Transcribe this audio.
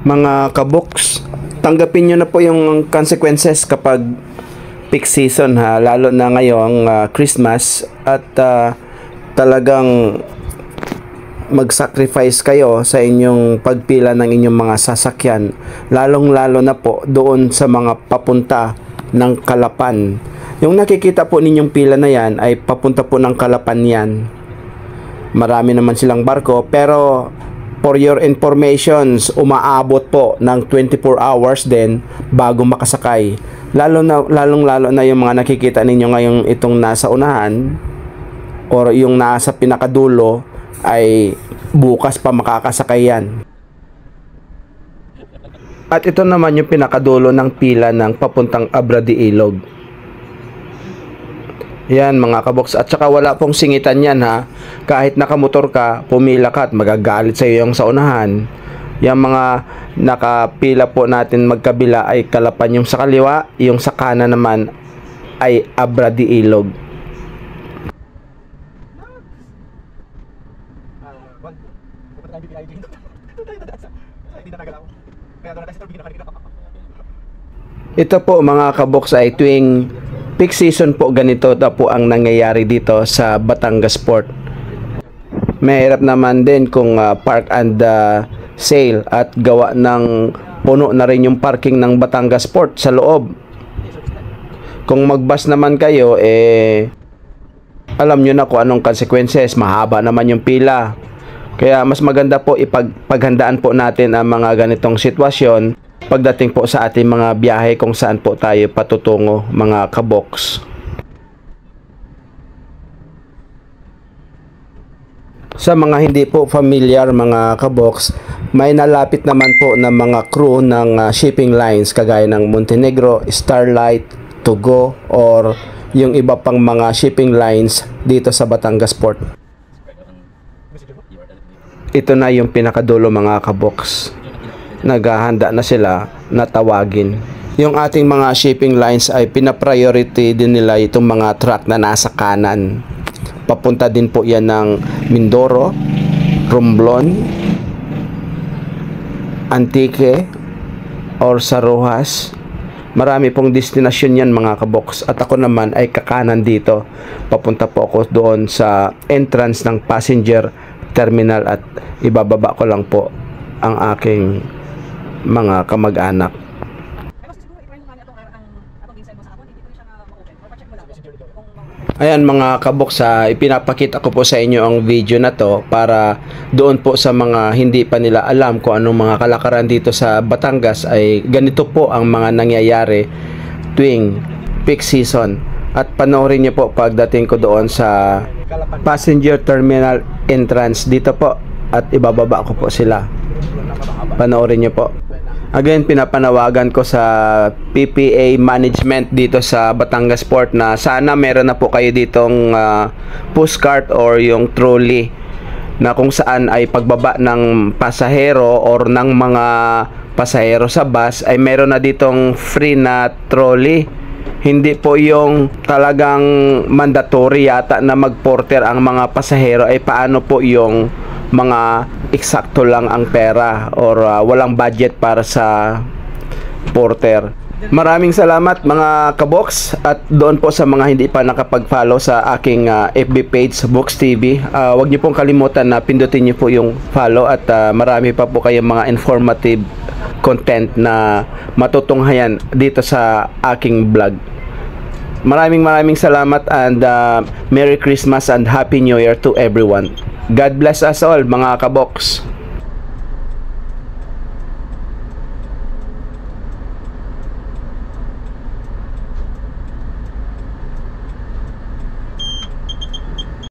Mga kaboks, tanggapin nyo na po yung consequences kapag peak season ha, lalo na ngayong Christmas at talagang mag-sacrifice kayo sa inyong pagpila ng inyong mga sasakyan, lalong-lalo na po doon sa mga papunta ng Calapan. Yung nakikita po ninyong pila na yan ay papunta po ng Calapan yan. Marami naman silang barko, pero for your informations, umaabot po ng 24 hours din bago makasakay. Lalong-lalo na yung mga nakikita ninyo ngayong itong nasa unahan or yung nasa pinakadulo ay bukas pa makakasakay yan. At ito naman yung pinakadulo ng pila ng papuntang Abra de Ilog. Yan mga kaboks, at saka wala pong singitan yan ha. Kahit nakamotor ka, pumila ka at magagalit sa iyo yung sa unahan. Yung mga nakapila po natin magkabila ay Calapan yung sa kaliwa, yung sa kanan naman ay Abra de Ilog. Ito po mga kaboks ay tuwing peak season po, ganito na po ang nangyayari dito sa Batangas Port. Mahirap naman din kung park and sale at gawa ng puno na rin yung parking ng Batangas Port sa loob. Kung mag-bus naman kayo, alam nyo na kung anong consequences, mahaba naman yung pila. Kaya mas maganda po ipaghandaan po natin ang mga ganitong sitwasyon pagdating po sa ating mga biyahe kung saan po tayo patutungo mga kaboks. Sa mga hindi po familiar mga kaboks, may nalapit naman po na mga crew ng shipping lines kagaya ng Montenegro, Starlight, Togo or yung iba pang mga shipping lines dito sa Batangas Port. Ito na yung pinakadulo mga kaboks. Naghahanda na sila na tawagin. Yung ating mga shipping lines ay pina-priority din nila itong mga truck na nasa kanan. Papunta din po yan ng Mindoro, Romblon, Antique, or sa Rojas. Marami pong destinasyon yan mga kaboks. At ako naman ay kakanan dito. Papunta po ako doon sa entrance ng passenger terminal at ibababa ko lang po ang aking mga kamag-anak. Ayan mga kaboks, ipinapakita ko po sa inyo ang video na to para doon po sa mga hindi pa nila alam kung anong mga kalakaran dito sa Batangas ay ganito po ang mga nangyayari tuwing peak season. At panoorin niyo po pagdating ko doon sa passenger terminal entrance dito po at ibababa ko po sila. Panoorin niyo po. Again, pinapanawagan ko sa PPA management dito sa Batangas Port na sana meron na po kayo ditong pushcart or yung trolley na kung saan ay pagbaba ng pasahero or ng mga pasahero sa bus ay meron na ditong free na trolley. Hindi po yung talagang mandatory yata na mag-porter ang mga pasahero ay paano po yung mga eksakto lang ang pera or walang budget para sa porter. Maraming salamat mga kaboks at doon po sa mga hindi pa nakapag-follow sa aking FB page Box TV, huwag niyo pong kalimutan na pindutin niyo po yung follow at marami pa po kayong mga informative content na matutunghayan dito sa aking vlog. Maraming salamat and Merry Christmas and Happy New Year to everyone. God bless us all mga kaboks.